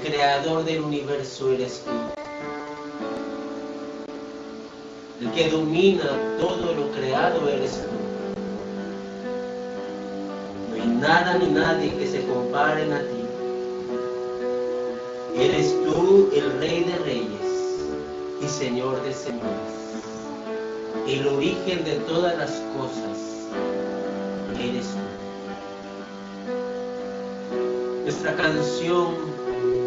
creador del universo eres tú, el que domina todo lo creado eres tú. No hay nada ni nadie que se comparen a ti. Eres tú el Rey de Reyes y Señor de Señores, el origen de todas las cosas eres tú. Nuestra canción,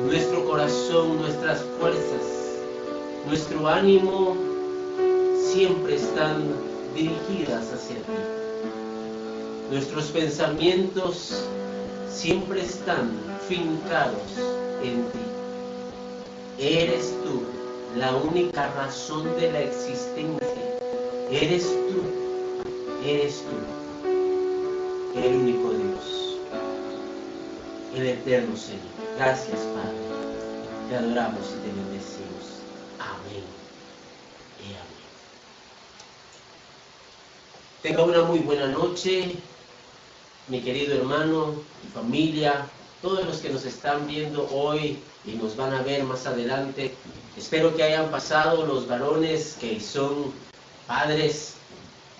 nuestro corazón, nuestras fuerzas, nuestro ánimo siempre están dirigidas hacia ti. Nuestros pensamientos siempre están fincados en ti. Eres tú la única razón de la existencia. Eres tú, el único Dios, el eterno Señor. Gracias, Padre. Te adoramos y te bendecimos. Amén y amén. Tenga una muy buena noche, mi querido hermano, mi familia, todos los que nos están viendo hoy y nos van a ver más adelante. Espero que hayan pasado los varones que son padres,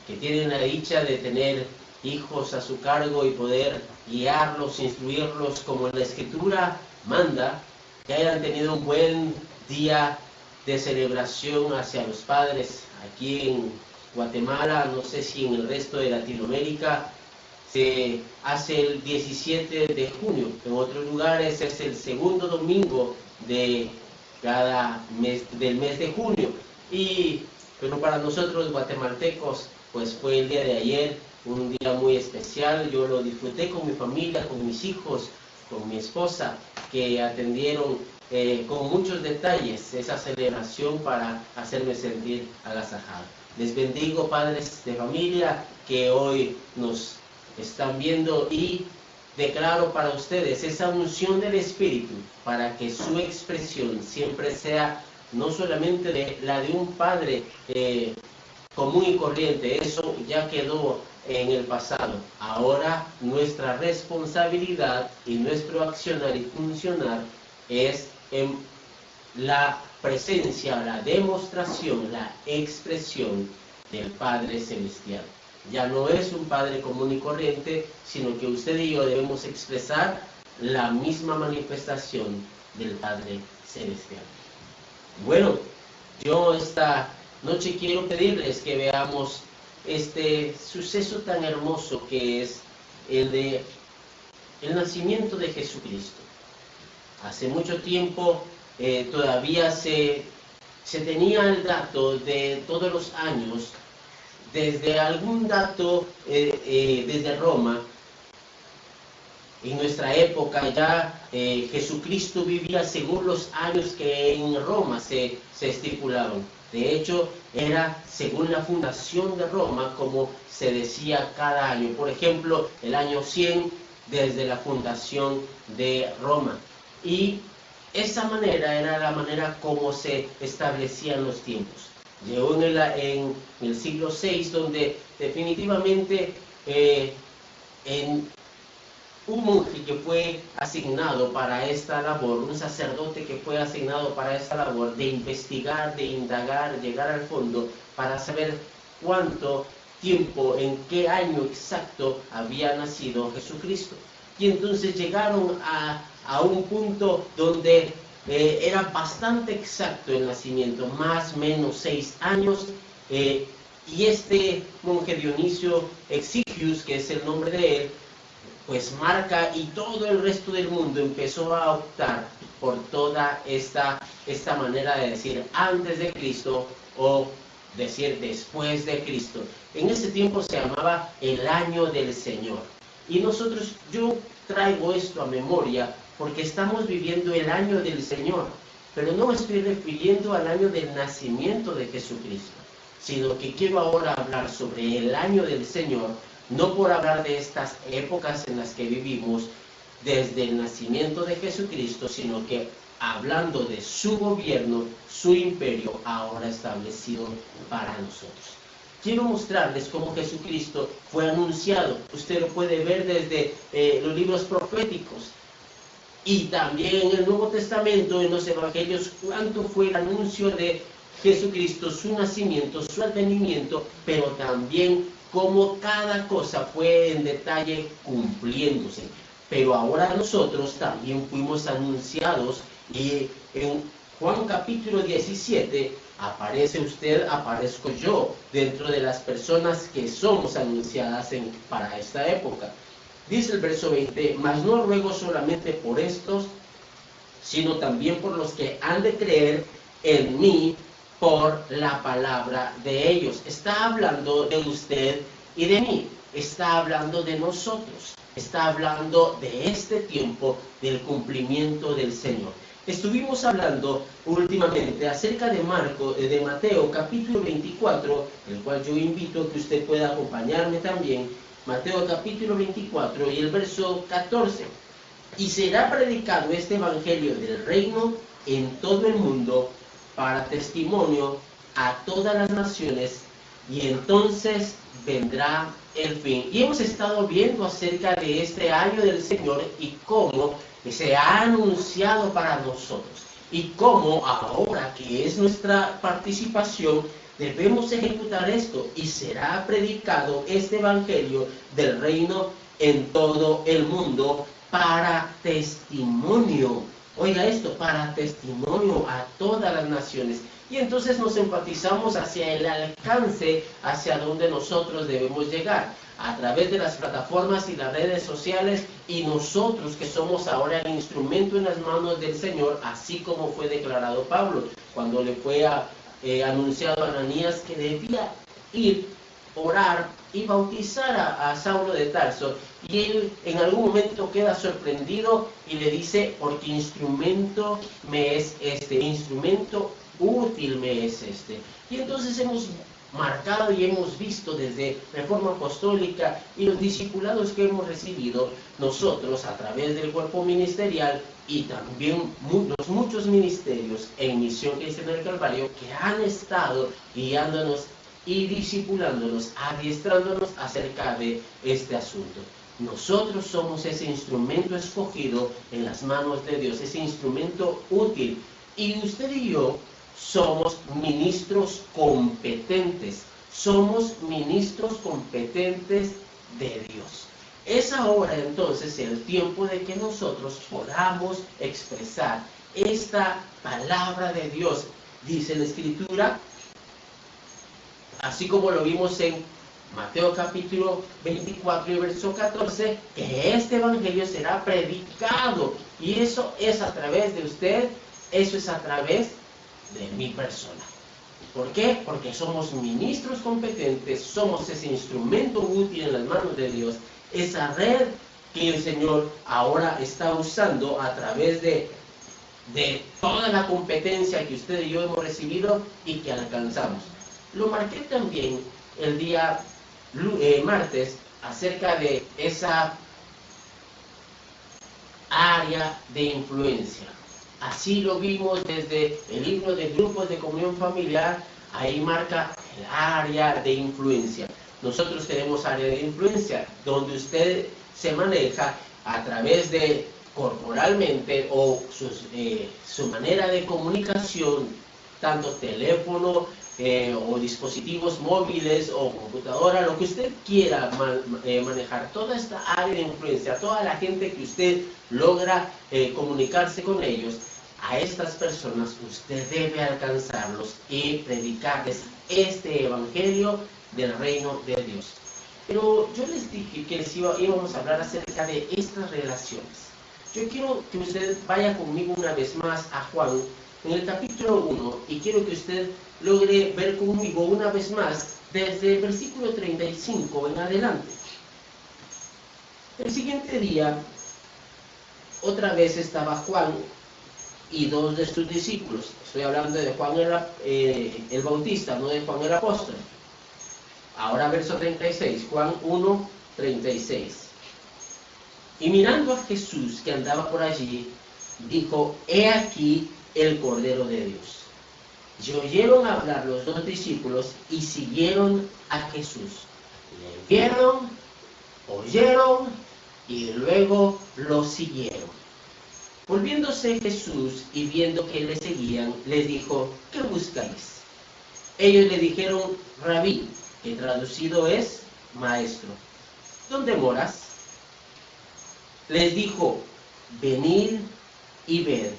que tienen la dicha de tener hijos a su cargo y poder guiarlos, instruirlos como la Escritura manda, que hayan tenido un buen día de celebración hacia los padres aquí en Guatemala, no sé si en el resto de Latinoamérica se hace el 17 de junio, en otros lugares es el segundo domingo de cada mes del mes de junio, pero para nosotros guatemaltecos pues fue el día de ayer, un día muy especial. Yo lo disfruté con mi familia, con mis hijos, con mi esposa, que atendieron con muchos detalles esa celebración para hacerme sentir agasajado. Les bendigo, padres de familia que hoy nos están viendo, y declaro para ustedes esa unción del Espíritu para que su expresión siempre sea no solamente de la de un padre común y corriente. Eso ya quedó en el pasado. Ahora nuestra responsabilidad y nuestro accionar y funcionar es en la presencia, la demostración, la expresión del Padre Celestial. Ya no es un Padre común y corriente, sino que usted y yo debemos expresar la misma manifestación del Padre Celestial. Bueno, yo esta noche quiero pedirles que veamos este suceso tan hermoso que es el de el nacimiento de Jesucristo. Hace mucho tiempo todavía se tenía el dato de todos los años, desde algún dato desde Roma. En nuestra época ya Jesucristo vivía según los años que en Roma se estipulaban. De hecho, era según la fundación de Roma, como se decía cada año. Por ejemplo, el año 100 desde la fundación de Roma. Y esa manera era la manera como se establecían los tiempos. Llegó en el siglo VI, donde definitivamente un monje que fue asignado para esta labor, un sacerdote que fue asignado para esta labor de investigar, de indagar, llegar al fondo para saber cuánto tiempo, en qué año exacto había nacido Jesucristo. Y entonces llegaron a un punto donde era bastante exacto el nacimiento, más o menos 6 años, y este monje Dionisio Exigius, que es el nombre de él, pues marca, y todo el resto del mundo empezó a optar por toda esta manera de decir antes de Cristo o decir después de Cristo. En ese tiempo se llamaba el año del Señor. Y yo traigo esto a memoria porque estamos viviendo el año del Señor, pero no me estoy refiriendo al año del nacimiento de Jesucristo, sino que quiero ahora hablar sobre el año del Señor, no por hablar de estas épocas en las que vivimos desde el nacimiento de Jesucristo, sino que hablando de su gobierno, su imperio ahora establecido para nosotros. Quiero mostrarles cómo Jesucristo fue anunciado. Usted lo puede ver desde los libros proféticos y también en el Nuevo Testamento, en los Evangelios, cuánto fue el anuncio de Jesucristo, su nacimiento, su advenimiento, pero también cómo cada cosa fue en detalle cumpliéndose. Pero ahora nosotros también fuimos anunciados, y en Juan capítulo 17 aparece usted, aparezco yo, dentro de las personas que somos anunciadas para esta época. Dice el verso 20, mas no ruego solamente por estos, sino también por los que han de creer en mí por la palabra de ellos. Está hablando de usted y de mí. está hablando de nosotros, está hablando de este tiempo del cumplimiento del Señor. Estuvimos hablando últimamente acerca de Mateo capítulo 24, el cual yo invito a que usted pueda acompañarme también. Mateo capítulo 24 y el verso 14. Y será predicado este evangelio del reino en todo el mundo para testimonio a todas las naciones, y entonces vendrá el fin. Y hemos estado viendo acerca de este año del Señor y cómo se ha anunciado para nosotros, y cómo ahora que es nuestra participación debemos ejecutar esto, y será predicado este evangelio del reino en todo el mundo para testimonio. Oiga esto, para testimonio a todas las naciones. Y entonces nos enfatizamos hacia el alcance, hacia donde nosotros debemos llegar, a través de las plataformas y las redes sociales, y nosotros que somos ahora el instrumento en las manos del Señor, así como fue declarado Pablo, cuando le fue anunciado a Ananías que debía ir, orar y bautizar a Saulo de Tarso, y él en algún momento queda sorprendido y le dice: porque instrumento me es este, instrumento útil me es este. Y entonces hemos marcado y hemos visto desde Reforma Apostólica y los discipulados que hemos recibido nosotros a través del cuerpo ministerial, y también los muchos ministerios en Misión Cristiana del Calvario que han estado guiándonos y discipulándonos, adiestrándonos acerca de este asunto. Nosotros somos ese instrumento escogido en las manos de Dios, ese instrumento útil, y usted y yo somos ministros competentes, somos ministros competentes de Dios. Es ahora entonces el tiempo de que nosotros podamos expresar esta palabra de Dios. Dice la Escritura, así como lo vimos en Mateo capítulo 24 y verso 14, que este evangelio será predicado, y eso es a través de usted, eso es a través de mi persona. ¿Por qué? Porque somos ministros competentes, somos ese instrumento útil en las manos de Dios, esa red que el Señor ahora está usando a través de toda la competencia que usted y yo hemos recibido y que alcanzamos. Lo marqué también el día martes acerca de esa área de influencia. Así lo vimos desde el libro de grupos de comunión familiar. Ahí marca el área de influencia. Nosotros tenemos área de influencia donde usted se maneja a través de corporalmente o su manera de comunicación, tanto teléfono o dispositivos móviles o computadora, lo que usted quiera manejar, toda esta área de influencia, toda la gente que usted logra comunicarse con ellos, a estas personas usted debe alcanzarlos y predicarles este evangelio del reino de Dios. Pero yo les dije que íbamos a hablar acerca de estas relaciones. Yo quiero que usted vaya conmigo una vez más a Juan, en el capítulo 1, y quiero que usted logre ver conmigo una vez más desde el versículo 35 en adelante. El siguiente día, otra vez estaba Juan y dos de sus discípulos. Estoy hablando de Juan el Bautista, no de Juan el Apóstol. Ahora verso 36, Juan 1, 36. Y mirando a Jesús que andaba por allí, dijo: he aquí el Cordero de Dios. Y oyeron hablar los dos discípulos y siguieron a Jesús. Le vieron, oyeron y luego lo siguieron. Volviéndose Jesús y viendo que le seguían, les dijo: ¿qué buscáis? Ellos le dijeron: Rabí, que traducido es maestro, ¿dónde moras? Les dijo: venid y ved.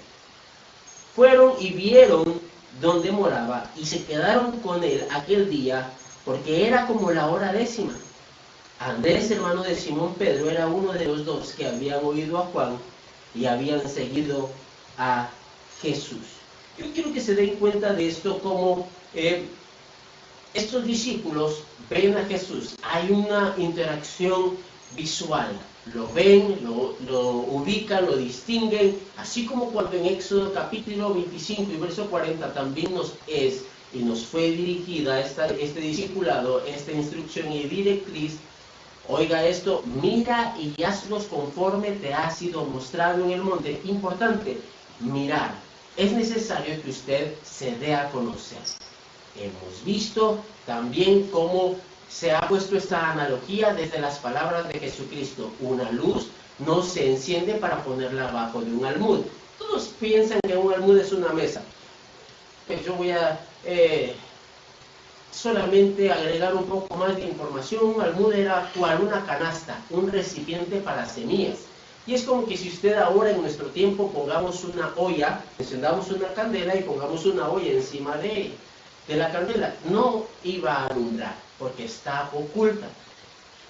Fueron y vieron donde moraba y se quedaron con él aquel día, porque era como la hora 10. Andrés, hermano de Simón Pedro, era uno de los dos que habían oído a Juan y habían seguido a Jesús. Yo quiero que se den cuenta de esto, como estos discípulos ven a Jesús, hay una interacción visual, lo ven, lo ubican, lo distinguen, así como cuando en Éxodo capítulo 25 y verso 40 también nos fue dirigida este discipulado, esta instrucción y directriz. Oiga esto, mira y hazlos conforme te ha sido mostrado en el monte. Importante, mirar. Es necesario que usted se dé a conocer. Hemos visto también cómo se ha puesto esta analogía desde las palabras de Jesucristo. Una luz no se enciende para ponerla abajo de un almud. Todos piensan que un almud es una mesa. Yo voy a solamente agregar un poco más de información. Un almud era cual una canasta, un recipiente para semillas. Y es como que si usted ahora en nuestro tiempo pongamos una olla, encendamos una candela y pongamos una olla encima de la candela, no iba a alumbrar porque está oculta.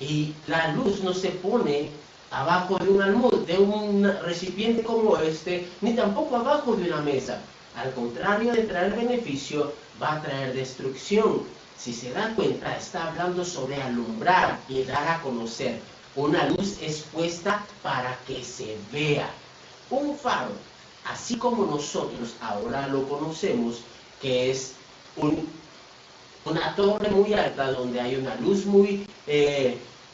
Y la luz no se pone abajo de un almud, de un recipiente como este, ni tampoco abajo de una mesa. Al contrario de traer beneficio, va a traer destrucción. Si se da cuenta, está hablando sobre alumbrar y dar a conocer. Una luz es puesta para que se vea. Un faro, así como nosotros ahora lo conocemos, que es una torre muy alta donde hay una luz muy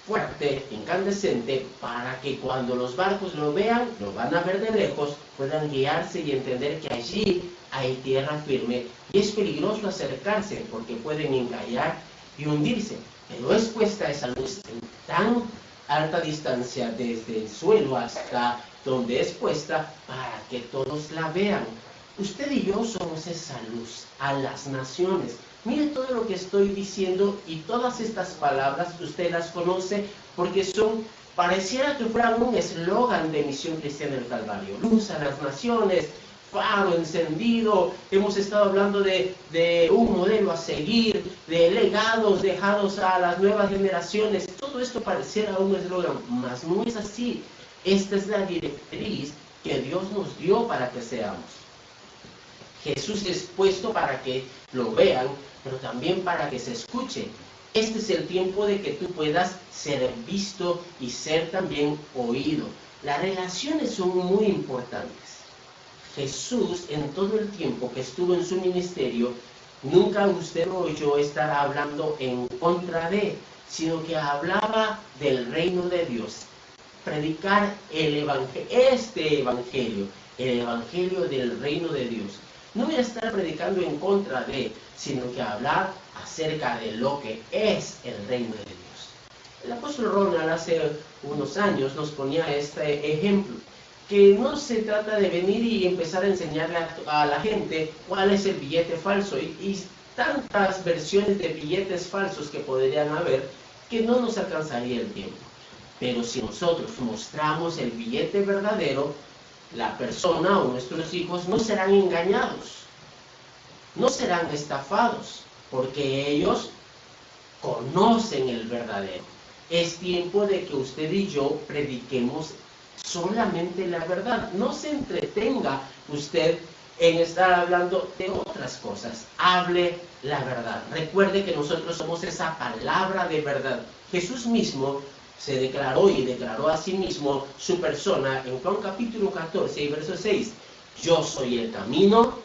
fuerte, incandescente, para que cuando los barcos lo vean, lo van a ver de lejos, puedan guiarse y entender que allí hay tierra firme y es peligroso acercarse porque pueden encallar y hundirse. Pero es puesta esa luz en tan alta distancia desde el suelo hasta donde es puesta para que todos la vean. Usted y yo somos esa luz a las naciones. Mire todo lo que estoy diciendo y todas estas palabras usted las conoce porque pareciera que fueran un eslogan de Misión Cristiana del Calvario. Luz a las naciones, faro encendido. Hemos estado hablando de un modelo a seguir, de legados dejados a las nuevas generaciones. Todo esto pareciera un eslogan, mas no es así. Esta es la directriz que Dios nos dio para que seamos. Jesús es puesto para que lo vean, pero también para que se escuche. Este es el tiempo de que tú puedas ser visto y ser también oído. Las relaciones son muy importantes. Jesús, en todo el tiempo que estuvo en su ministerio, nunca usted lo oyó estar hablando en contra de, sino que hablaba del reino de Dios. Predicar el evangelio, el evangelio del reino de Dios. No voy a estar predicando en contra de, sino que hablar acerca de lo que es el reino de Dios. El apóstol Ronald hace unos años nos ponía este ejemplo, que no se trata de venir y empezar a enseñarle a la gente cuál es el billete falso y tantas versiones de billetes falsos que podrían haber que no nos alcanzaría el tiempo. Pero si nosotros mostramos el billete verdadero, la persona o nuestros hijos no serán engañados, no serán estafados, porque ellos conocen el verdadero. Es tiempo de que usted y yo prediquemos solamente la verdad. No se entretenga usted en estar hablando de otras cosas. Hable la verdad. Recuerde que nosotros somos esa palabra de verdad. Jesús mismo se declaró y declaró a sí mismo su persona en Juan capítulo 14 y verso 6. Yo soy el camino,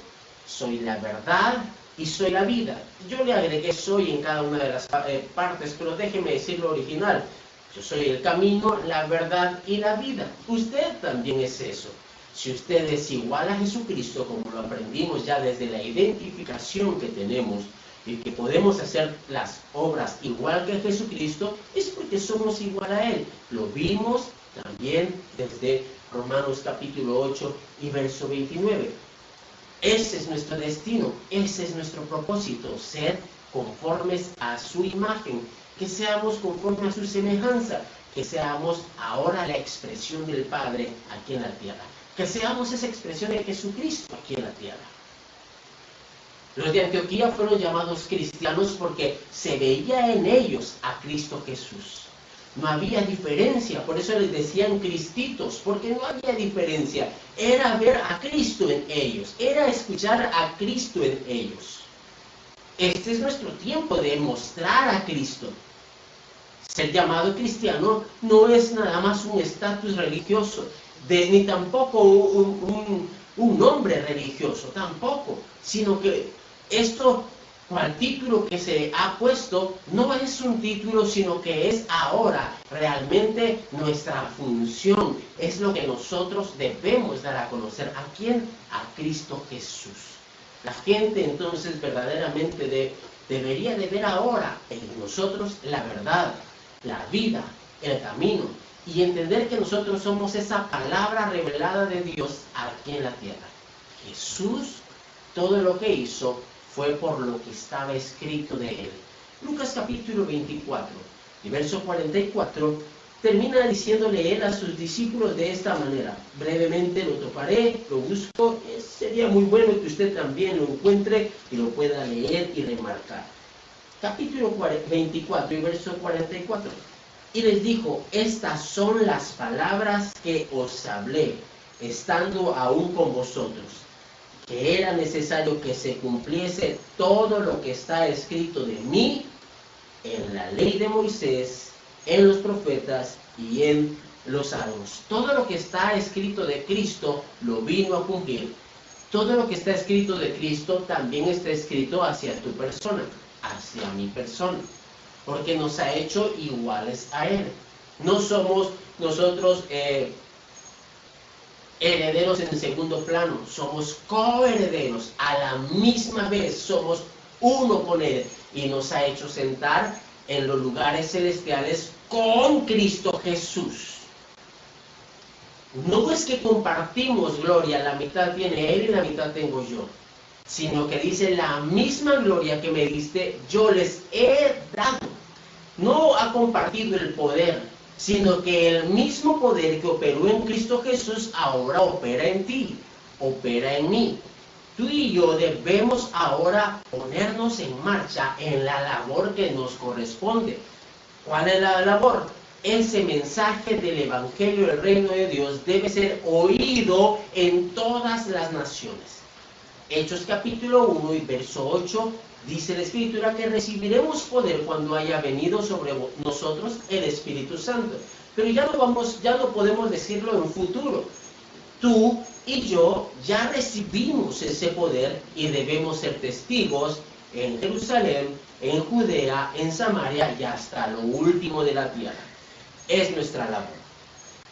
soy la verdad y soy la vida. Yo le agregué soy en cada una de las partes, pero déjeme decir lo original. Yo soy el camino, la verdad y la vida. Usted también es eso. Si usted es igual a Jesucristo, como lo aprendimos ya desde la identificación que tenemos, y que podemos hacer las obras igual que Jesucristo, es porque somos igual a Él. Lo vimos también desde Romanos capítulo 8 y verso 29. Ese es nuestro destino, ese es nuestro propósito, ser conformes a su imagen, que seamos conformes a su semejanza, que seamos ahora la expresión del Padre aquí en la tierra, que seamos esa expresión de Jesucristo aquí en la tierra. Los de Antioquía fueron llamados cristianos porque se veía en ellos a Cristo Jesús. No había diferencia, por eso les decían cristitos, porque no había diferencia. Era ver a Cristo en ellos, era escuchar a Cristo en ellos. Este es nuestro tiempo de mostrar a Cristo. Ser llamado cristiano no es nada más un estatus religioso, ni tampoco un nombre religioso, tampoco, sino que esto, cual título que se ha puesto, no es un título, sino que es ahora realmente nuestra función, es lo que nosotros debemos dar a conocer. ¿A quién? A Cristo Jesús. La gente entonces verdaderamente debería de ver ahora en nosotros la verdad, la vida, el camino, y entender que nosotros somos esa palabra revelada de Dios aquí en la tierra. Jesús, todo lo que hizo fue por lo que estaba escrito de él. Lucas capítulo 24 y verso 44 termina diciéndole él a sus discípulos de esta manera. Brevemente lo toparé, lo busco, sería muy bueno que usted también lo encuentre y lo pueda leer y remarcar. Capítulo 24 y verso 44. Y les dijo, estas son las palabras que os hablé, estando aún con vosotros, que era necesario que se cumpliese todo lo que está escrito de mí en la ley de Moisés, en los profetas y en los salmos. Todo lo que está escrito de Cristo lo vino a cumplir. Todo lo que está escrito de Cristo también está escrito hacia tu persona, hacia mi persona, porque nos ha hecho iguales a Él. No somos nosotros herederos en segundo plano, somos coherederos, a la misma vez somos uno con Él, y nos ha hecho sentar en los lugares celestiales con Cristo Jesús. No es que compartimos gloria, la mitad tiene Él y la mitad tengo yo, sino que dice, la misma gloria que me diste, yo les he dado. No ha compartido el poder, sino que el mismo poder que operó en Cristo Jesús ahora opera en ti, opera en mí. Tú y yo debemos ahora ponernos en marcha en la labor que nos corresponde. ¿Cuál es la labor? Ese mensaje del Evangelio del Reino de Dios debe ser oído en todas las naciones. Hechos capítulo 1 y verso 8 dice la Escritura que recibiremos poder cuando haya venido sobre nosotros el Espíritu Santo. Pero ya no podemos decirlo en futuro. Tú y yo ya recibimos ese poder y debemos ser testigos en Jerusalén, en Judea, en Samaria y hasta lo último de la tierra. Es nuestra labor.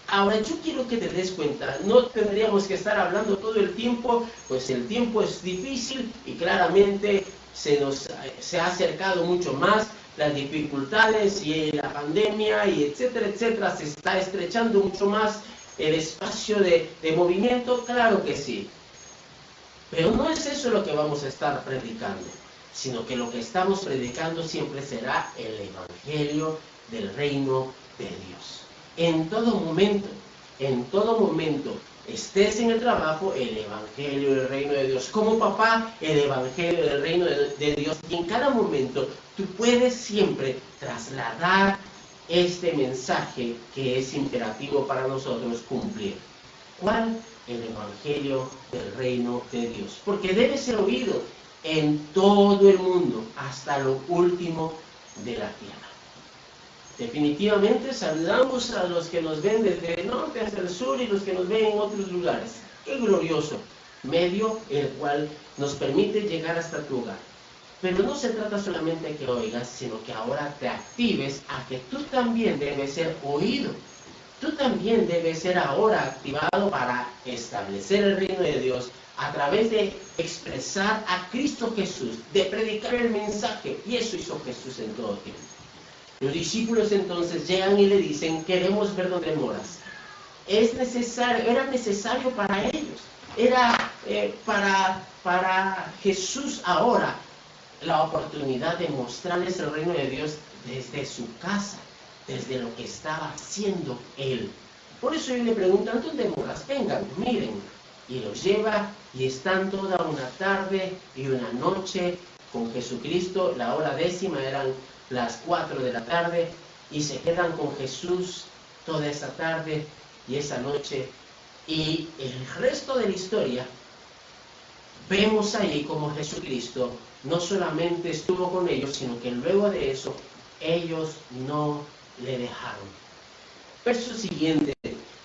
Ahora yo quiero que te des cuenta, no tendríamos que estar hablando todo el tiempo, pues el tiempo es difícil y claramente se ha acercado mucho más las dificultades y la pandemia y etcétera, etcétera, se está estrechando mucho más el espacio de movimiento, claro que sí. Pero no es eso lo que vamos a estar predicando, sino que lo que estamos predicando siempre será el Evangelio del Reino de Dios. En todo momento, estés en el trabajo, el Evangelio del Reino de Dios. Como papá, el Evangelio del Reino de Dios. Y en cada momento tú puedes siempre trasladar este mensaje que es imperativo para nosotros cumplir. ¿Cuál? El Evangelio del Reino de Dios. Porque debe ser oído en todo el mundo, hasta lo último de la tierra. Definitivamente saludamos a los que nos ven desde el norte hasta el sur y los que nos ven en otros lugares. ¡Qué glorioso! Medio el cual nos permite llegar hasta tu hogar. Pero no se trata solamente de que oigas, sino que ahora te actives a que tú también debes ser oído. Tú también debes ser ahora activado para establecer el reino de Dios a través de expresar a Cristo Jesús, de predicar el mensaje. Y eso hizo Jesús en todo tiempo. Los discípulos entonces llegan y le dicen, queremos ver dónde moras. Era necesario para ellos. Era para Jesús ahora la oportunidad de mostrarles el reino de Dios desde su casa, desde lo que estaba haciendo Él. Por eso ellos le preguntan, ¿dónde moras? Vengan, miren. Y los lleva y están toda una tarde y una noche con Jesucristo. La hora 10:00 eran las 4 de la tarde y se quedan con Jesús toda esa tarde y esa noche. Y el resto de la historia vemos ahí como Jesucristo no solamente estuvo con ellos, sino que luego de eso, ellos no le dejaron. Verso siguiente,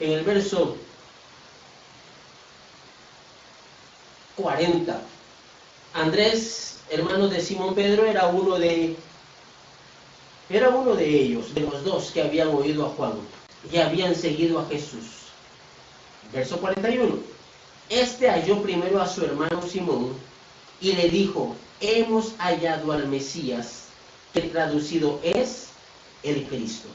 en el verso 40, Andrés, hermano de Simón Pedro, era uno de ellos, de los dos que habían oído a Juan y habían seguido a Jesús. Verso 41. Este halló primero a su hermano Simón y le dijo: hemos hallado al Mesías, que traducido es el Cristo.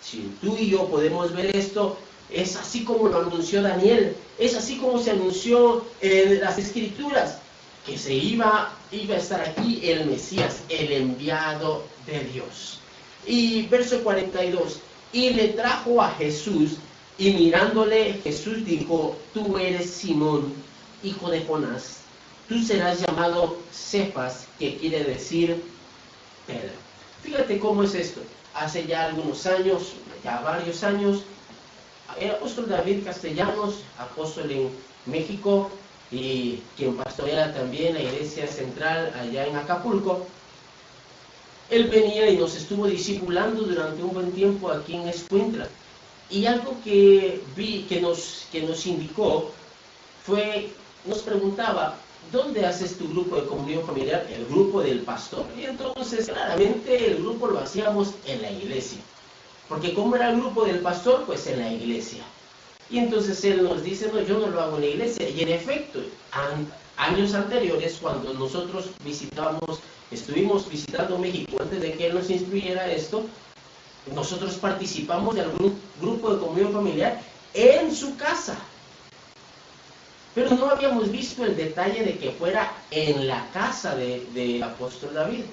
Si tú y yo podemos ver esto, es así como lo anunció Daniel, es así como se anunció en las Escrituras, que se iba a estar aquí el Mesías, el enviado de Dios. Y verso 42, y le trajo a Jesús, y mirándole Jesús dijo: tú eres Simón, hijo de Jonás, tú serás llamado Cefas, que quiere decir Pedro. Fíjate cómo es esto. Hace ya algunos años, ya varios años, el apóstol David Castellanos, apóstol en México, y quien pastorea también la iglesia central allá en Acapulco, él venía y nos estuvo discipulando durante un buen tiempo aquí en Escuintla. Y algo que vi que nos indicó fue, nos preguntaba: ¿dónde haces tu grupo de comunión familiar? El grupo del pastor. Y entonces claramente el grupo lo hacíamos en la iglesia, porque ¿cómo era el grupo del pastor? Pues en la iglesia. Y entonces él nos dice: no, yo no lo hago en la iglesia. Y en efecto, años anteriores, cuando nosotros estuvimos visitando México, antes de que él nos instruyera esto, nosotros participamos de algún grupo de comunión familiar en su casa. Pero no habíamos visto el detalle de que fuera en la casa del apóstol David.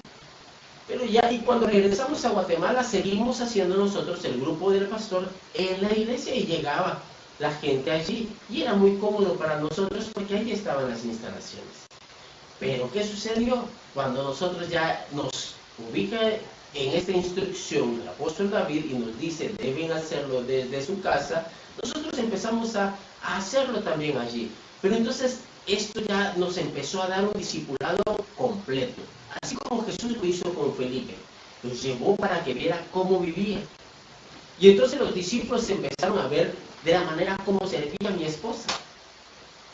Pero ya, y cuando regresamos a Guatemala, seguimos haciendo nosotros el grupo del pastor en la iglesia, y llegaba la gente allí, y era muy cómodo para nosotros porque allí estaban las instalaciones. Pero ¿qué sucedió? Cuando nosotros ya nos ubica en esta instrucción el apóstol David y nos dice: deben hacerlo desde su casa, nosotros empezamos a hacerlo también allí. Pero entonces esto ya nos empezó a dar un discipulado completo, así como Jesús lo hizo con Felipe, los llevó para que viera cómo vivía. Y entonces los discípulos empezaron a ver de la manera como servía a mi esposa.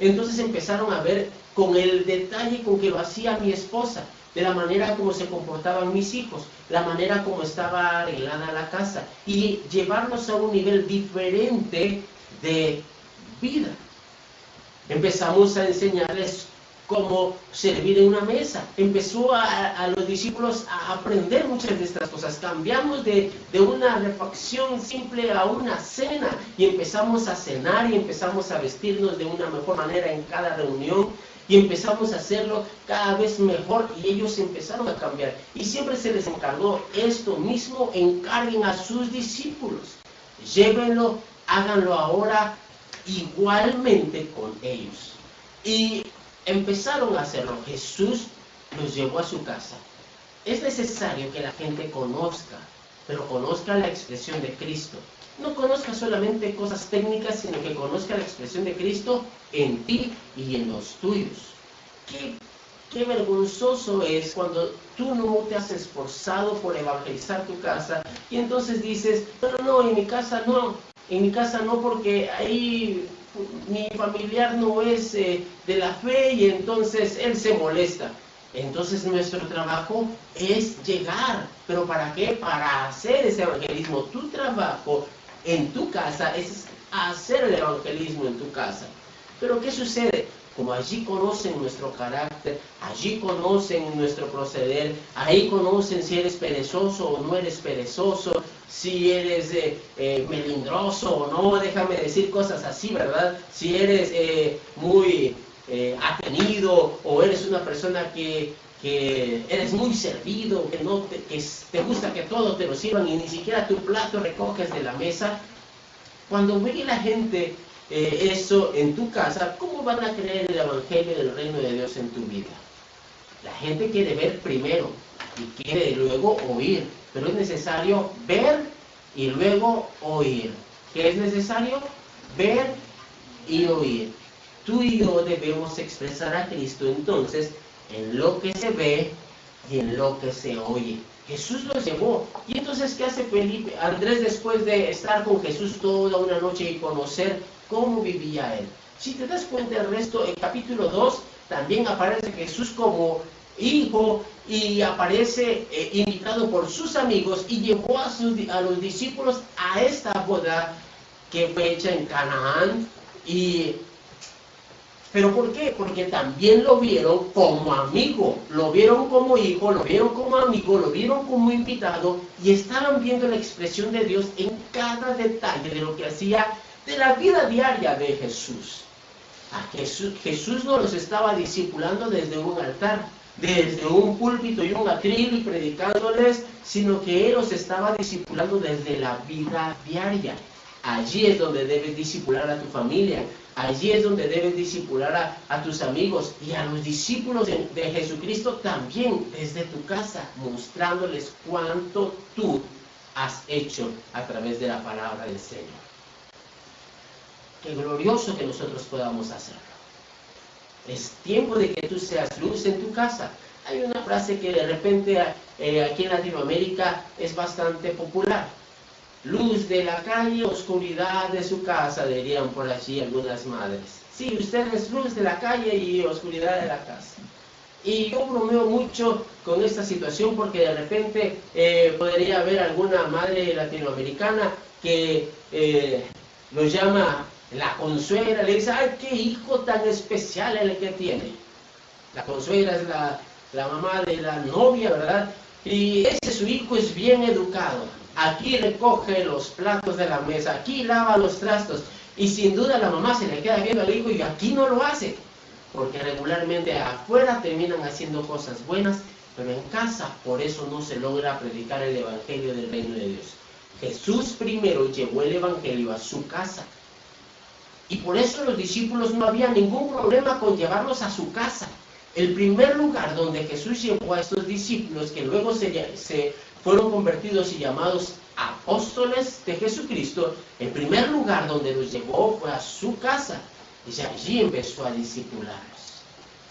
Entonces empezaron a ver con el detalle con que lo hacía mi esposa, de la manera como se comportaban mis hijos, la manera como estaba arreglada la casa, y llevarlos a un nivel diferente de vida. Empezamos a enseñarles cómo servir en una mesa. Empezó a los discípulos a aprender muchas de estas cosas. Cambiamos de una refacción simple a una cena, y empezamos a cenar y empezamos a vestirnos de una mejor manera en cada reunión, y empezamos a hacerlo cada vez mejor, y ellos empezaron a cambiar. Y siempre se les encargó esto mismo: encarguen a sus discípulos, llévenlo, háganlo ahora igualmente con ellos. Y empezaron a hacerlo. Jesús los llevó a su casa. Es necesario que la gente conozca, pero conozca la expresión de Cristo. No conozca solamente cosas técnicas, sino que conozca la expresión de Cristo en ti y en los tuyos. Qué vergonzoso es cuando tú no te has esforzado por evangelizar tu casa, y entonces dices: no, en mi casa no, porque ahí mi familiar no es de la fe, y entonces él se molesta. Entonces nuestro trabajo es llegar. ¿Pero para qué? Para hacer ese evangelismo. Tu trabajo en tu casa es hacer el evangelismo en tu casa. Pero ¿qué sucede? Como allí conocen nuestro carácter, allí conocen nuestro proceder, ahí conocen si eres perezoso o no eres perezoso, si eres melindroso o no, déjame decir cosas así, ¿verdad? Si eres muy atenido, o eres una persona que eres muy servido, que te gusta que todo te lo sirvan y ni siquiera tu plato recoges de la mesa. Cuando ve la gente eso en tu casa, ¿cómo van a creer el evangelio del reino de Dios en tu vida? La gente quiere ver primero y quiere luego oír, pero es necesario ver y luego oír. ¿Qué es necesario? Ver y oír. tú y yo debemos expresar a Cristo entonces en lo que se ve y en lo que se oye. Jesús los llevó. Y entonces, ¿qué hace Andrés después de estar con Jesús toda una noche y conocer cómo vivía él? Si te das cuenta, el resto, en capítulo 2, también aparece Jesús como hijo y aparece invitado por sus amigos y llevó a los discípulos a esta boda que fue hecha en Canaán. ¿Pero por qué? Porque también lo vieron como amigo, lo vieron como hijo, lo vieron como amigo, lo vieron como invitado y estaban viendo la expresión de Dios en cada detalle de lo que hacía de la vida diaria de Jesús. Jesús no los estaba discipulando desde un altar, desde un púlpito y un atril y predicándoles, sino que Él los estaba discipulando desde la vida diaria. Allí es donde debes discipular a tu familia, allí es donde debes discipular a tus amigos y a los discípulos de Jesucristo también desde tu casa, mostrándoles cuánto tú has hecho a través de la palabra del Señor. Qué glorioso que nosotros podamos hacerlo. Es tiempo de que tú seas luz en tu casa. Hay una frase que de repente aquí en Latinoamérica es bastante popular. Luz de la calle, oscuridad de su casa, dirían por allí algunas madres. Sí, usted es luz de la calle y oscuridad de la casa. Y yo bromeo mucho con esta situación porque de repente podría haber alguna madre latinoamericana que lo llama la consuegra, le dice, ¡ay, qué hijo tan especial el que tiene! La consuegra es la mamá de la novia, ¿verdad? Y su hijo es bien educado. Aquí recoge los platos de la mesa, aquí lava los trastos. Y sin duda la mamá se le queda viendo al hijo y aquí no lo hace. Porque regularmente afuera terminan haciendo cosas buenas, pero en casa por eso no se logra predicar el evangelio del reino de Dios. Jesús primero llevó el evangelio a su casa. Y por eso los discípulos no había ningún problema con llevarlos a su casa. El primer lugar donde Jesús llevó a estos discípulos, que luego se fueron convertidos y llamados apóstoles de Jesucristo, el primer lugar donde los llevó fue a su casa. Y allí empezó a discipularlos.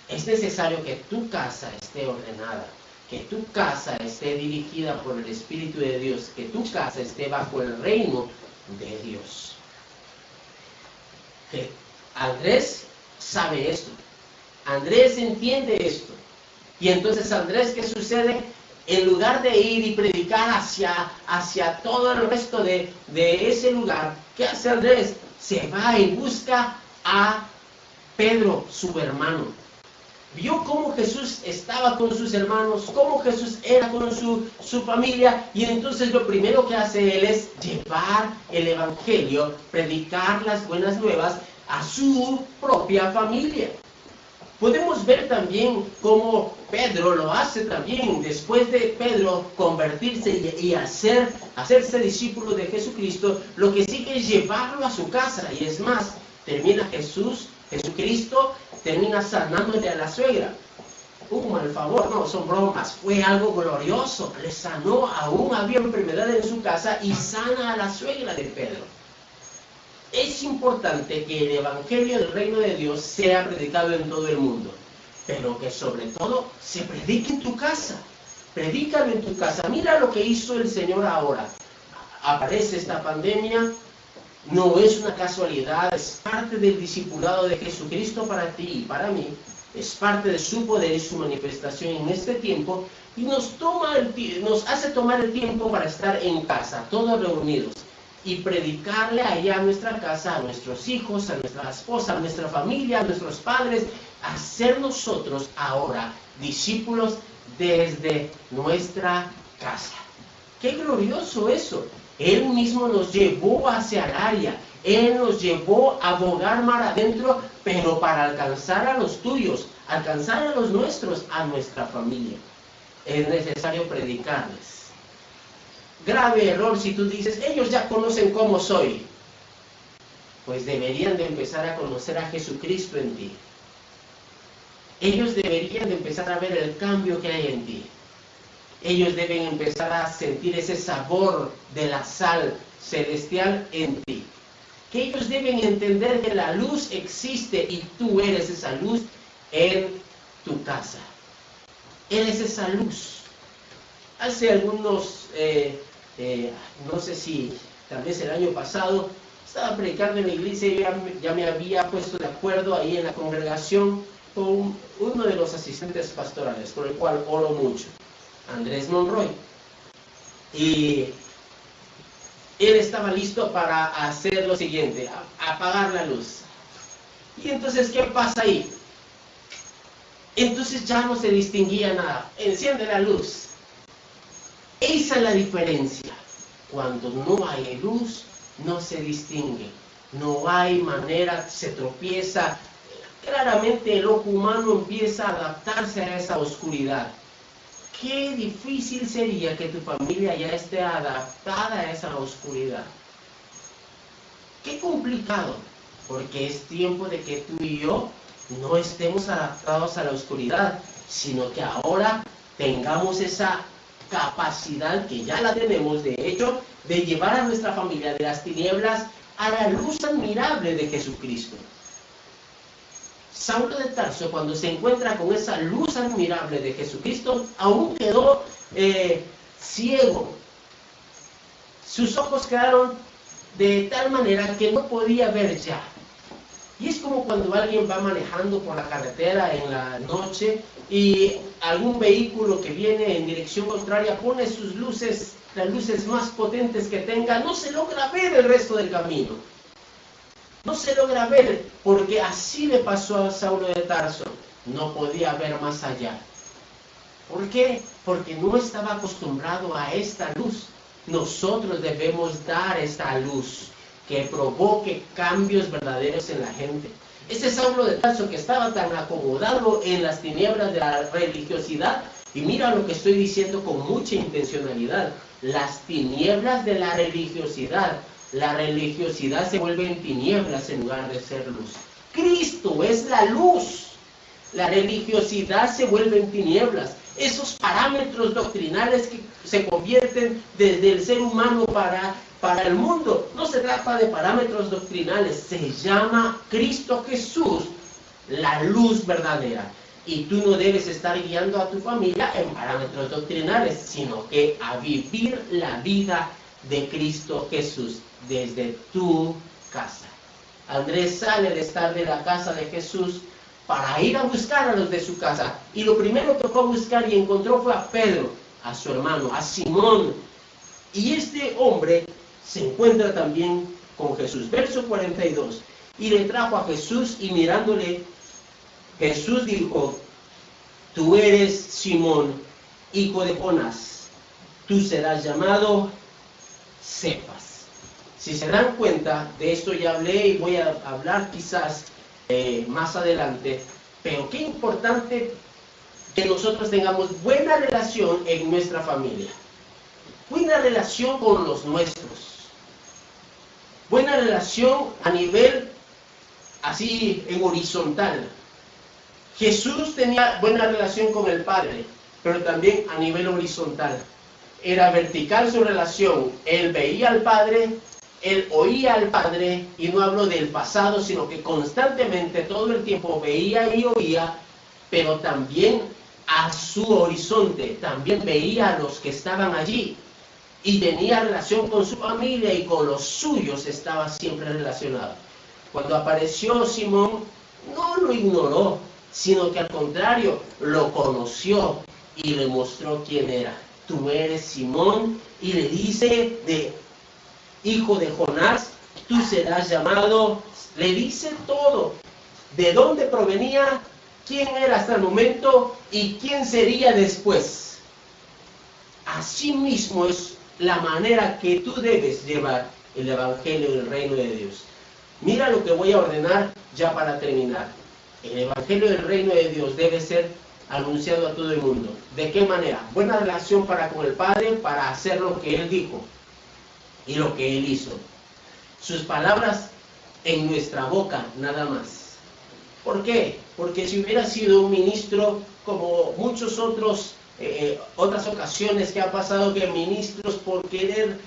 Es necesario que tu casa esté ordenada, que tu casa esté dirigida por el Espíritu de Dios, que tu casa esté bajo el reino de Dios. Que Andrés sabe esto. Andrés entiende esto. Y entonces Andrés, ¿qué sucede? En lugar de ir y predicar hacia todo el resto de ese lugar, ¿qué hace Andrés? Se va y busca a Pedro, su hermano. Vio cómo Jesús estaba con sus hermanos, cómo Jesús era con su familia, y entonces lo primero que hace él es llevar el evangelio, predicar las buenas nuevas a su propia familia. Podemos ver también cómo Pedro lo hace también, después de Pedro convertirse y hacerse discípulo de Jesucristo, lo que sigue es llevarlo a su casa, y es más, termina Jesucristo termina sanándole a la suegra. Mal favor, no, son bromas, fue algo glorioso, le sanó, aún había enfermedad en su casa y sana a la suegra de Pedro. Es importante que el evangelio del reino de Dios sea predicado en todo el mundo, pero que sobre todo se predique en tu casa. Predícalo en tu casa. Mira lo que hizo el Señor ahora. Aparece esta pandemia. No es una casualidad, es parte del discipulado de Jesucristo para ti y para mí. Es parte de su poder y su manifestación en este tiempo. Y nos hace tomar el tiempo para estar en casa, todos reunidos. Y predicarle allá a nuestra casa, a nuestros hijos, a nuestra esposa, a nuestra familia, a nuestros padres. A ser nosotros ahora discípulos desde nuestra casa. ¡Qué glorioso eso! Él mismo nos llevó hacia el área, Él nos llevó a bogar mar adentro, pero para alcanzar a los tuyos, alcanzar a los nuestros, a nuestra familia. Es necesario predicarles. Grave error si tú dices, ellos ya conocen cómo soy. Pues deberían de empezar a conocer a Jesucristo en ti. Ellos deberían de empezar a ver el cambio que hay en ti. Ellos deben empezar a sentir ese sabor de la sal celestial en ti. que ellos deben entender que la luz existe y tú eres esa luz en tu casa. Eres esa luz. Hace algunos, no sé si tal vez el año pasado, estaba predicando en la iglesia y ya me había puesto de acuerdo ahí en la congregación con uno de los asistentes pastorales, por el cual oro mucho, Andrés Monroy. Y él estaba listo para hacer lo siguiente, apagar la luz. Y entonces, ¿qué pasa ahí? Entonces ya no se distinguía nada. Enciende la luz. Esa es la diferencia. Cuando no hay luz, no se distingue. No hay manera, se tropieza. Claramente el ojo humano empieza a adaptarse a esa oscuridad. Qué difícil sería que tu familia ya esté adaptada a esa oscuridad. Qué complicado, porque es tiempo de que tú y yo no estemos adaptados a la oscuridad, sino que ahora tengamos esa capacidad, que ya la tenemos de hecho, de llevar a nuestra familia de las tinieblas a la luz admirable de Jesucristo. Saulo de Tarso, cuando se encuentra con esa luz admirable de Jesucristo, aún quedó ciego. Sus ojos quedaron de tal manera que no podía ver ya. Y es como cuando alguien va manejando por la carretera en la noche y algún vehículo que viene en dirección contraria pone sus luces, las luces más potentes que tenga, no se logra ver el resto del camino. No se logra ver, porque así le pasó a Saulo de Tarso. No podía ver más allá. ¿Por qué? Porque no estaba acostumbrado a esta luz. Nosotros debemos dar esta luz que provoque cambios verdaderos en la gente. Ese Saulo de Tarso que estaba tan acomodado en las tinieblas de la religiosidad, y mira lo que estoy diciendo con mucha intencionalidad, las tinieblas de la religiosidad. La religiosidad se vuelve en tinieblas en lugar de ser luz. Cristo es la luz. La religiosidad se vuelve en tinieblas. Esos parámetros doctrinales que se convierten desde el ser humano para el mundo. No se trata de parámetros doctrinales. Se llama Cristo Jesús la luz verdadera. Y tú no debes estar guiando a tu familia en parámetros doctrinales, sino que a vivir la vida de Cristo Jesús desde tu casa. Andrés sale de estar de la casa de Jesús para ir a buscar a los de su casa. Y lo primero que fue a buscar y encontró fue a Pedro, a su hermano, a Simón. Y este hombre se encuentra también con Jesús. Verso 42. Y le trajo a Jesús y mirándole, Jesús dijo: tú eres Simón, hijo de Jonás. Tú serás llamado Cefas. Si se dan cuenta, de esto ya hablé y voy a hablar quizás más adelante, pero qué importante que nosotros tengamos buena relación en nuestra familia, buena relación con los nuestros, buena relación a nivel así en horizontal. Jesús tenía buena relación con el Padre, pero también a nivel horizontal. Era vertical su relación. Él veía al Padre, él oía al Padre, y no hablo del pasado, sino que constantemente, todo el tiempo veía y oía, pero también a su horizonte, también veía a los que estaban allí, y tenía relación con su familia y con los suyos estaba siempre relacionado. Cuando apareció Simón, no lo ignoró, sino que al contrario, lo conoció y le mostró quién era. Tú eres Simón, y le dice de hijo de Jonás, tú serás llamado, le dice todo, de dónde provenía, quién era hasta el momento y quién sería después. Así mismo es la manera que tú debes llevar el evangelio del reino de Dios. Mira lo que voy a ordenar ya para terminar. El evangelio del reino de Dios debe ser anunciado a todo el mundo. ¿De qué manera? Buena relación para con el Padre, para hacer lo que Él dijo y lo que Él hizo. Sus palabras en nuestra boca, nada más. ¿Por qué? Porque si hubiera sido un ministro, como muchos otras ocasiones que ha pasado, que ministros por querer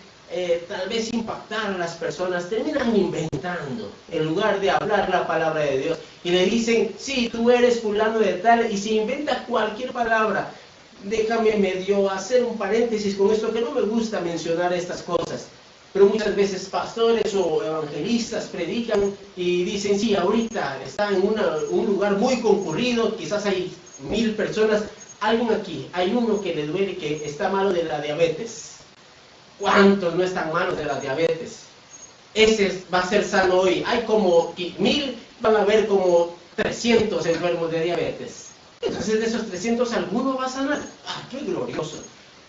tal vez impactar a las personas, terminan inventando en lugar de hablar la palabra de Dios. Y le dicen, sí, tú eres fulano de tal, y se inventa cualquier palabra. Déjame medio hacer un paréntesis con esto, que no me gusta mencionar estas cosas. Pero muchas veces pastores o evangelistas predican y dicen, sí, ahorita está en un lugar muy concurrido, quizás hay 1000 personas. Alguien aquí, hay uno que le duele, que está malo de la diabetes. ¿Cuántos no están malos de la diabetes? Ese va a ser sano hoy. Hay como 1000, van a haber como 300 enfermos de diabetes. Entonces de esos 300, ¿alguno va a sanar? ¡Ah, qué glorioso!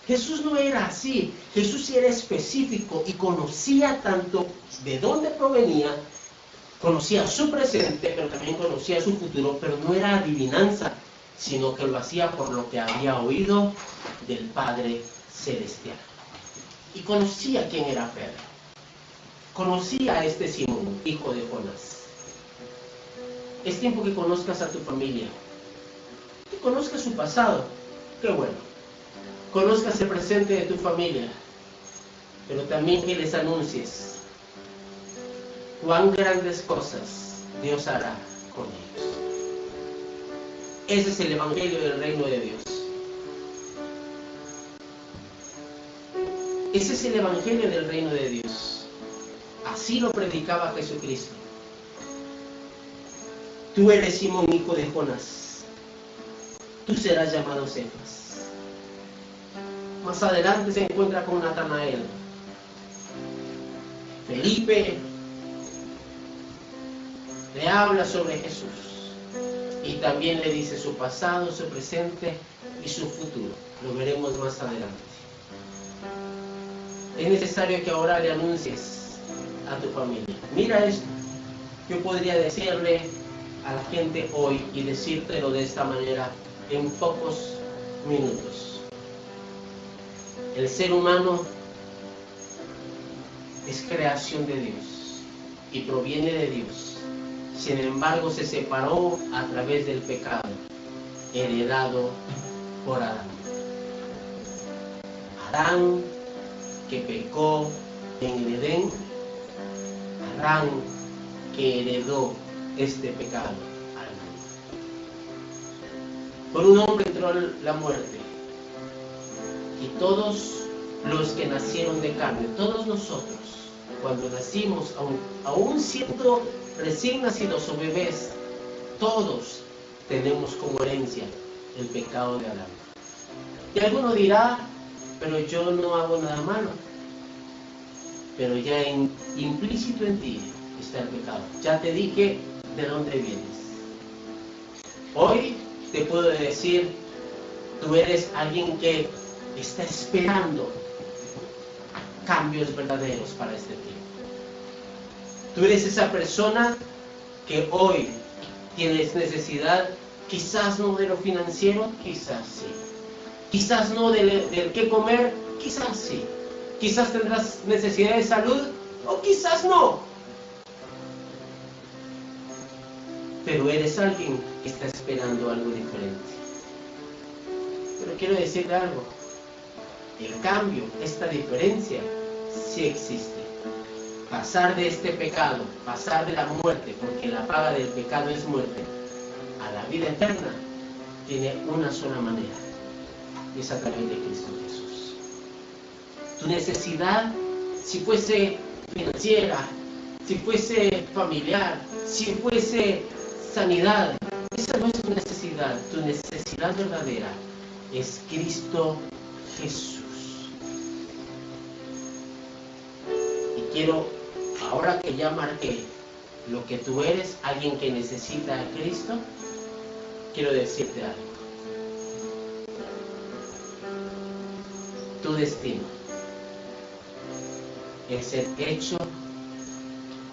Jesús no era así. Jesús sí era específico y conocía tanto de dónde provenía, conocía su presente, pero también conocía su futuro, pero no era adivinanza, sino que lo hacía por lo que había oído del Padre Celestial. Y conocía quién era Pedro. Conocía a este Simón, hijo de Jonás. Es tiempo que conozcas a tu familia, que conozcas su pasado. Qué bueno. Conozcas el presente de tu familia, pero también que les anuncies cuán grandes cosas Dios hará con ellos. Ese es el evangelio del reino de Dios. Ese es el evangelio del reino de Dios. Así lo predicaba Jesucristo. Tú eres Simón, hijo de Jonás. Tú serás llamado Cefas. Más adelante se encuentra con Natanael. Felipe le habla sobre Jesús y también le dice su pasado, su presente y su futuro. Lo veremos más adelante. Es necesario que ahora le anuncies a tu familia. Mira esto. Yo podría decirle a la gente hoy y decírtelo de esta manera en pocos minutos. El ser humano es creación de Dios y proviene de Dios. Sin embargo, se separó a través del pecado, heredado por Adán. Adán, que pecó en el Edén, Adán, que heredó este pecado al mundo. Por un hombre entró la muerte. Y todos los que nacieron de carne, todos nosotros, cuando nacimos, aún siendo recién nacidos o bebés, todos tenemos como herencia el pecado de Adán. Y alguno dirá, pero yo no hago nada malo. Pero ya implícito en ti está el pecado. Ya te dije de dónde vienes. Hoy te puedo decir, tú eres alguien que está esperando cambios verdaderos para este tiempo. Tú eres esa persona que hoy tienes necesidad, quizás no de lo financiero, quizás sí. Quizás no del qué comer, quizás sí. Quizás tendrás necesidad de salud, o quizás no. Pero eres alguien que está esperando algo diferente. Pero quiero decirte algo. El cambio, esta diferencia, sí existe. Pasar de este pecado, pasar de la muerte, porque la paga del pecado es muerte, a la vida eterna, tiene una sola manera, y es a través de Cristo Jesús. Tu necesidad, si fuese financiera, si fuese familiar, si fuese sanidad, esa no es tu necesidad. Tu necesidad verdadera es Cristo Jesús. Y quiero, ahora que ya marqué lo que tú eres, alguien que necesita a Cristo, quiero decirte algo. Tu destino es ser hecho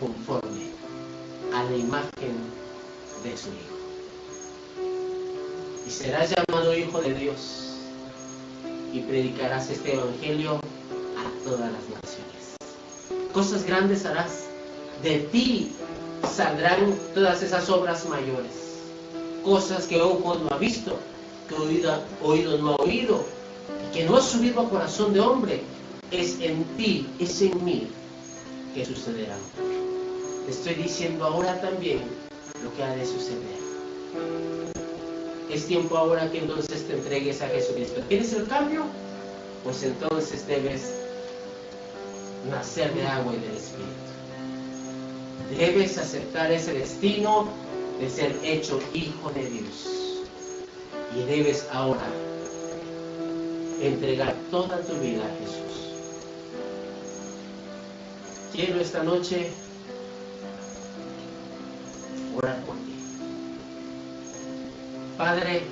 conforme a la imagen de su Hijo. Y serás llamado Hijo de Dios y predicarás este Evangelio a todas las naciones. Cosas grandes harás. De ti saldrán todas esas obras mayores. Cosas que ojo no ha visto, que oído no ha oído, y que no ha subido a corazón de hombre, es en ti, es en mí que sucederá. Te estoy diciendo ahora también lo que ha de suceder. Es tiempo ahora que entonces te entregues a Jesucristo. ¿Quieres el cambio? Pues entonces debes nacer de agua y del Espíritu. Debes aceptar ese destino de ser hecho hijo de Dios. Y debes ahora entregar toda tu vida a Jesús. Quiero esta noche orar por ti. Padre,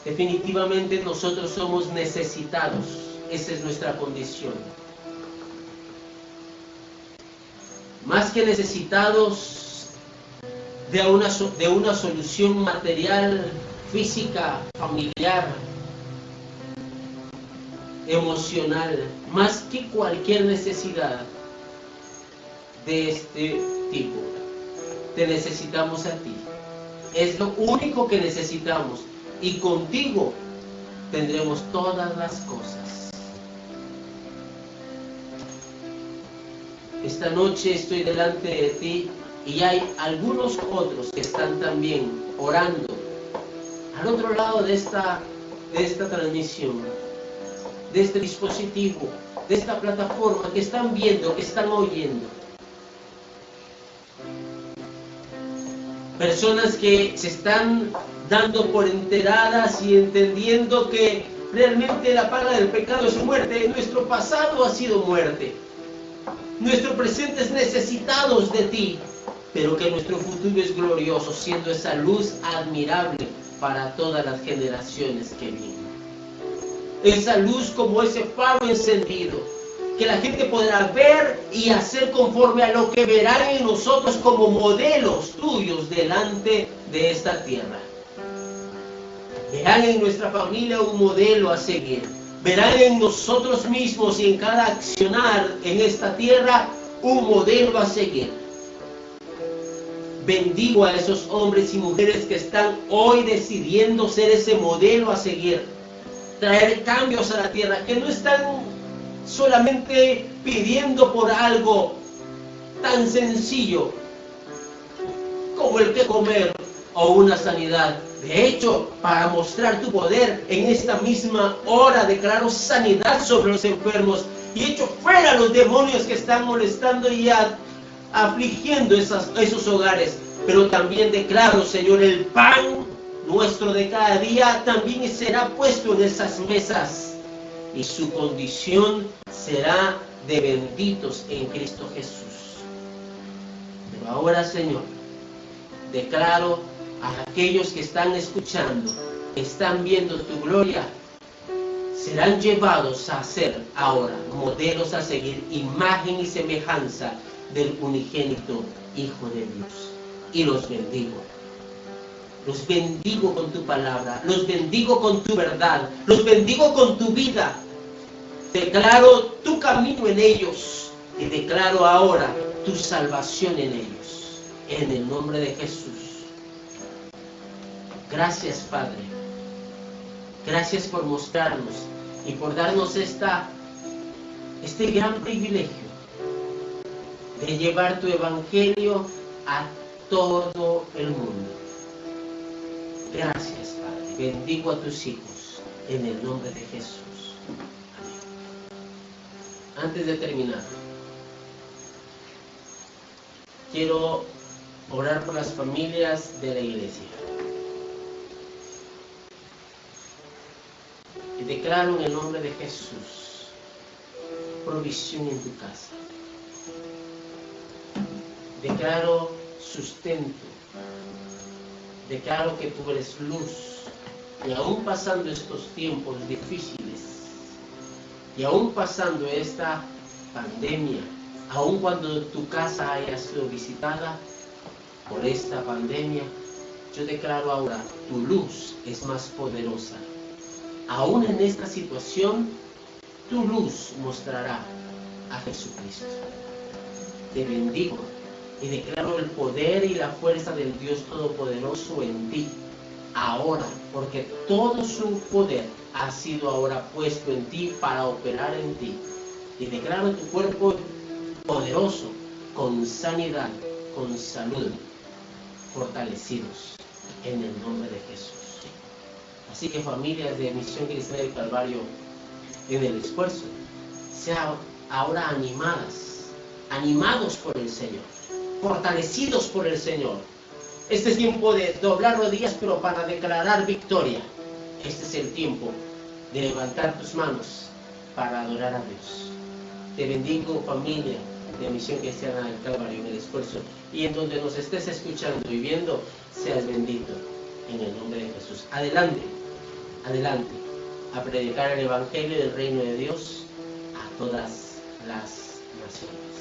definitivamente nosotros somos necesitados. Esa es nuestra condición. Más que necesitados de una solución material, física, familiar, emocional, más que cualquier necesidad de este tipo, te necesitamos a ti. Es lo único que necesitamos, y contigo tendremos todas las cosas. Esta noche estoy delante de ti y hay algunos otros que están también orando al otro lado de esta transmisión, de este dispositivo, de esta plataforma, que están viendo, que están oyendo. Personas que se están dando por enteradas y entendiendo que realmente la paga del pecado es muerte. Nuestro pasado ha sido muerte. Nuestro presente es necesitados de ti, pero que nuestro futuro es glorioso, siendo esa luz admirable para todas las generaciones que vienen. Esa luz como ese faro encendido, que la gente podrá ver y hacer conforme a lo que verán en nosotros como modelos tuyos delante de esta tierra. Verán en nuestra familia un modelo a seguir. Verán en nosotros mismos y en cada accionar en esta tierra un modelo a seguir. Bendigo a esos hombres y mujeres que están hoy decidiendo ser ese modelo a seguir. Traer cambios a la tierra, que no están solamente pidiendo por algo tan sencillo como el que comer o una sanidad. De hecho, para mostrar tu poder, en esta misma hora declaro sanidad sobre los enfermos y echo fuera los demonios que están molestando y afligiendo esos hogares. Pero también declaro, Señor, el pan nuestro de cada día también será puesto en esas mesas y su condición será de benditos en Cristo Jesús. Pero ahora, Señor, declaro a aquellos que están escuchando, que están viendo tu gloria, serán llevados a ser ahora modelos a seguir, imagen y semejanza del unigénito Hijo de Dios. Y los bendigo. Los bendigo con tu palabra, los bendigo con tu verdad, los bendigo con tu vida. Declaro tu camino en ellos y declaro ahora tu salvación en ellos. En el nombre de Jesús. Gracias, Padre. Gracias por mostrarnos y por darnos este gran privilegio de llevar tu evangelio a todo el mundo. Gracias, Padre. Bendigo a tus hijos en el nombre de Jesús. Amén. Antes de terminar, quiero orar por las familias de la iglesia. Y declaro en el nombre de Jesús provisión en tu casa. Declaro sustento. Declaro que tú eres luz. Y aún pasando estos tiempos difíciles, y aún pasando esta pandemia, aún cuando tu casa haya sido visitada por esta pandemia, yo declaro ahora, tu luz es más poderosa. Aún en esta situación, tu luz mostrará a Jesucristo. Te bendigo y declaro el poder y la fuerza del Dios Todopoderoso en ti, ahora, porque todo su poder ha sido ahora puesto en ti para operar en ti. Y declaro tu cuerpo poderoso, con sanidad, con salud, fortalecidos en el nombre de Jesús. Así que familias de Misión Cristiana del Calvario, en el esfuerzo, sean ahora animados por el Señor, fortalecidos por el Señor. Este es tiempo de doblar rodillas, pero para declarar victoria. Este es el tiempo de levantar tus manos para adorar a Dios. Te bendigo, familia de Misión Cristiana del Calvario, en el esfuerzo, y en donde nos estés escuchando y viendo, seas bendito en el nombre de Jesús. Adelante, adelante, a predicar el Evangelio del Reino de Dios a todas las naciones.